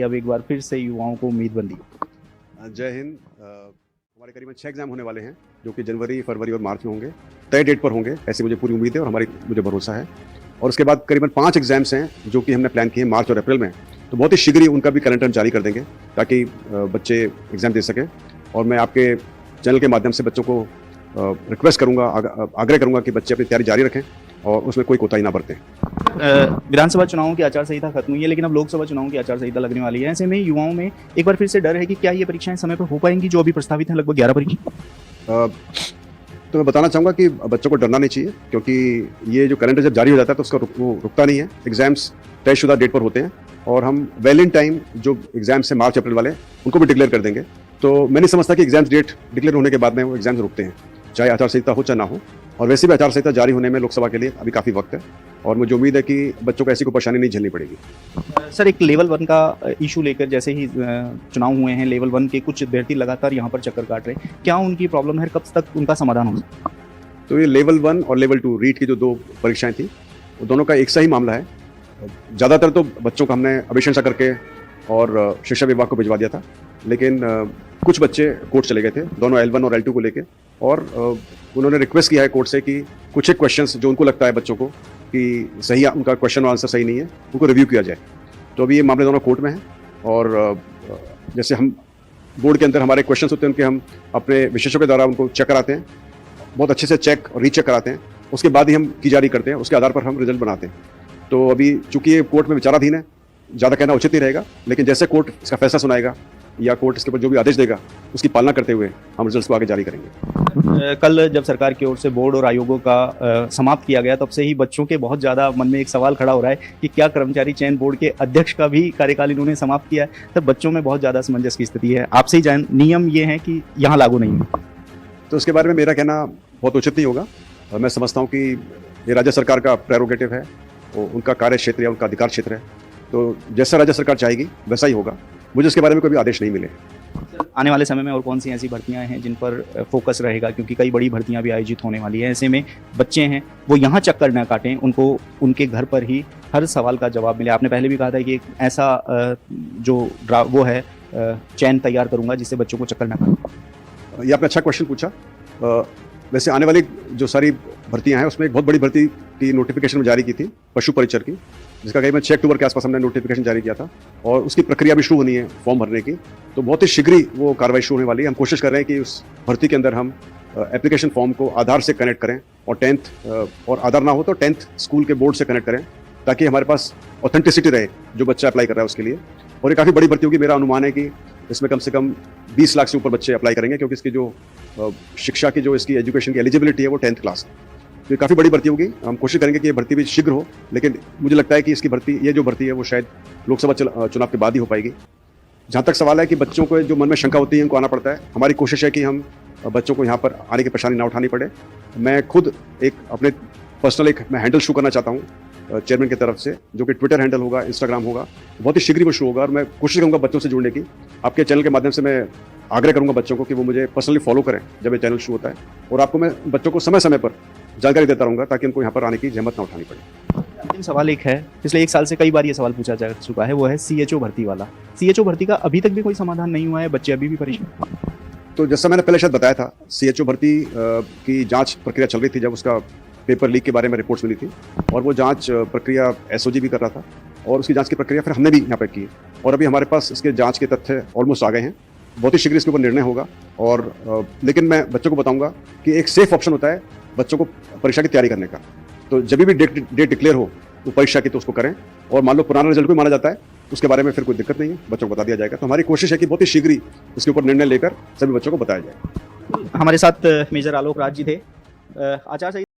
कि अब एक बार फिर से युवाओं को उम्मीद बंधी। जय हिंद। हमारे करीबन 6 एग्जाम होने वाले हैं जो कि जनवरी, फरवरी और मार्च में होंगे। तय डेट पर होंगे ऐसी मुझे पूरी उम्मीद है और मुझे भरोसा है। और उसके बाद करीबन 5 एग्जाम्स हैं जो कि हमने प्लान किए हैं मार्च और अप्रैल में। तो बहुत ही शीघ्र ही उनका भी कैलेंडर हम जारी कर देंगे ताकि बच्चे एग्जाम दे सकें। और मैं आपके चैनल के माध्यम से बच्चों को रिक्वेस्ट करूंगा, आग्रह करूंगा कि बच्चे अपनी तैयारी जारी रखें और उसमें कोई कोताही ना बरतें। विधानसभा चुनावों की आचार संहिता खत्म हुई है, लेकिन अब लोकसभा चुनावों की आचार संहिता लगने वाली है। ऐसे में युवाओं में एक बार फिर से डर है कि क्या ये परीक्षाएं समय पर हो पाएंगी जो अभी प्रस्तावित हैं, लगभग 11 परीक्षा। तो मैं बताना चाहूँगा कि बच्चों को डरना नहीं चाहिए, क्योंकि ये जो कैलेंडर जब जारी हो जाता है तो उसका वो रुकता नहीं है। एग्जाम्स तयशुदा डेट पर होते हैं और हम वेल इन टाइम जो एग्जाम्स हैं मार्च अप्रैल वाले उनको भी डिक्लेयर कर देंगे। तो मैं नहीं समझता कि एग्जाम्स डेट डिक्लेयर होने के बाद में वो एग्जाम्स रुकते हैं, चाहे आचार संहिता हो चाहे ना हो। और वैसे भी आचार संहिता जारी होने में लोकसभा के लिए अभी काफ़ी वक्त है और मुझे उम्मीद है कि बच्चों को ऐसी कोई परेशानी नहीं झेलनी पड़ेगी। सर, एक लेवल 1 का इशू लेकर जैसे ही चुनाव हुए हैं, लेवल 1 के कुछ अभ्यर्थी लगातार यहाँ पर चक्कर काट रहे हैं, क्या उनकी प्रॉब्लम है, कब तक उनका समाधान होगा? तो ये लेवल 1 और लेवल 2 रीट की जो 2 परीक्षाएं थी, वो दोनों का एक सा ही मामला है। ज़्यादातर तो बच्चों को हमने अभिशंसा करके और शिक्षा विभाग को भिजवा दिया था, लेकिन कुछ बच्चे कोर्ट चले गए थे, दोनों L1 और L2 को लेके। और उन्होंने रिक्वेस्ट किया है कोर्ट से कि कुछ एक क्वेश्चंस जो उनको लगता है बच्चों को कि सही उनका क्वेश्चन और आंसर सही नहीं है, उनको रिव्यू किया जाए। तो अभी ये मामले दोनों कोर्ट में हैं। और जैसे हम बोर्ड के अंदर हमारे क्वेश्चंस होते हैं, उनके हम अपने विशेषज्ञों के द्वारा उनको चेक कराते हैं, बहुत अच्छे से चेक और रीचेक कराते हैं। उसके बाद ही हम की जारी करते हैं, उसके आधार पर हम रिजल्ट बनाते हैं। तो अभी चूंकि ये कोर्ट में विचाराधीन है, ज़्यादा कहना उचित नहीं रहेगा, लेकिन जैसे कोर्ट इसका फैसला सुनाएगा या कोर्ट इसके ऊपर जो भी आदेश देगा उसकी पालना करते हुए हम रिजल्ट्स को आगे जारी करेंगे। कल जब सरकार की ओर से बोर्ड और आयोगों का समाप्त किया गया, तब से ही बच्चों के बहुत ज़्यादा मन में एक सवाल खड़ा हो रहा है कि क्या कर्मचारी चयन बोर्ड के अध्यक्ष का भी कार्यकाल इन्होंने समाप्त किया है। तब बच्चों में बहुत ज़्यादा असमंजस की स्थिति है। आपसे ही जान, नियम ये है कि यहाँ लागू नहीं है, तो उसके बारे में मेरा कहना बहुत उचित नहीं होगा। मैं समझता हूँ कि ये राज्य सरकार का प्रेरोगेटिव है, वो उनका कार्य क्षेत्र या उनका अधिकार क्षेत्र है। तो जैसा राज्य सरकार चाहेगी वैसा ही होगा। मुझे उसके बारे में कोई भी आदेश नहीं मिले। आने वाले समय में और कौन सी ऐसी भर्तियां हैं जिन पर फोकस रहेगा, क्योंकि कई बड़ी भर्तियां भी आयोजित होने वाली हैं। ऐसे में बच्चे हैं वो यहाँ चक्कर न काटें, उनको उनके घर पर ही हर सवाल का जवाब मिले। आपने पहले भी कहा था कि एक ऐसा जो वो है चयन तैयार करूँगा जिससे बच्चों को चक्कर न काटे। ये आपने अच्छा क्वेश्चन पूछा। वैसे आने वाली जो सारी भर्तियां हैं उसमें एक बहुत बड़ी भर्ती की नोटिफिकेशन जारी की थी, पशु परिचर की, जिसका करीबन 6 अक्टूबर के आसपास हमने नोटिफिकेशन जारी किया था और उसकी प्रक्रिया भी शुरू होनी है फॉर्म भरने की। तो बहुत ही शीघ्र ही वो कार्रवाई शुरू होने वाली है। हम कोशिश कर रहे हैं कि उस भर्ती के अंदर हम एप्लीकेशन फॉर्म को आधार से कनेक्ट करें और 10th और आधार ना हो तो 10th स्कूल के बोर्ड से कनेक्ट करें, ताकि हमारे पास ऑथेंटिसिटी रहे जो बच्चा अप्लाई कर रहा है उसके लिए। और ये काफ़ी बड़ी भर्ती होगी। मेरा अनुमान है कि इसमें कम से कम 20 लाख से ऊपर बच्चे अप्लाई करेंगे, क्योंकि इसकी जो शिक्षा की जो इसकी एजुकेशन की एलिजिबिलिटी है वो 10th क्लास है। तो ये काफ़ी बड़ी भर्ती होगी। हम कोशिश करेंगे कि ये भर्ती भी शीघ्र हो, लेकिन मुझे लगता है कि इसकी भर्ती, ये जो भर्ती है वो शायद लोकसभा चुनाव के बाद ही हो पाएगी। जहाँ तक सवाल है कि बच्चों को जो मन में शंका होती है उनको आना पड़ता है, हमारी कोशिश है कि हम बच्चों को यहाँ पर आने की परेशानी ना उठानी पड़े। मैं खुद एक अपने पर्सनल मैं हैंडल शुरू करना चाहता हूँ चेयरमैन की तरफ से, जो कि ट्विटर हैंडल होगा, इंस्टाग्राम होगा, बहुत ही शीघ्र वो शुरू होगा। और मैं कोशिश करूँगा बच्चों से जुड़ने की। आपके चैनल के माध्यम से मैं आग्रह करूँगा बच्चों को कि वो मुझे पर्सनली फॉलो करें जब ये चैनल शुरू होता है। और आपको मैं बच्चों को समय समय पर जानकारी देता रहूँगा ताकि उनको यहाँ पर आने की जहमत ना उठानी पड़े। अंतिम सवाल एक है, पिछले 1 साल से कई बार ये सवाल पूछा जा चुका है, वो है CHO भर्ती वाला। CHO भर्ती का अभी तक भी कोई समाधान नहीं हुआ है, बच्चे अभी भी परेशान। तो जैसा मैंने पहले शायद बताया था, CHO भर्ती की जांच प्रक्रिया चल रही थी जब उसका पेपर लीक के बारे में रिपोर्ट्स मिली थी, और वो जांच प्रक्रिया SOG भी कर रहा था और उसकी जांच की प्रक्रिया फिर हमने भी यहाँ पर की। और अभी हमारे पास इसके जांच के तथ्य ऑलमोस्ट आ गए हैं। बहुत ही शीघ्र इसके ऊपर निर्णय होगा। और लेकिन मैं बच्चों को बताऊंगा कि एक सेफ ऑप्शन होता है बच्चों को परीक्षा की तैयारी करने का। तो जब भी डेट डिक्लेयर हो वो परीक्षा की, तो उसको करें। और मान लो पुराना रिजल्ट भी माना जाता है, उसके बारे में फिर कोई दिक्कत नहीं है, बच्चों को बता दिया जाएगा। तो हमारी कोशिश है कि बहुत ही शीघ्र ही इसके ऊपर निर्णय लेकर सभी बच्चों को बताया जाए। हमारे साथ मेजर आलोक राज जी थे। आचार संहिता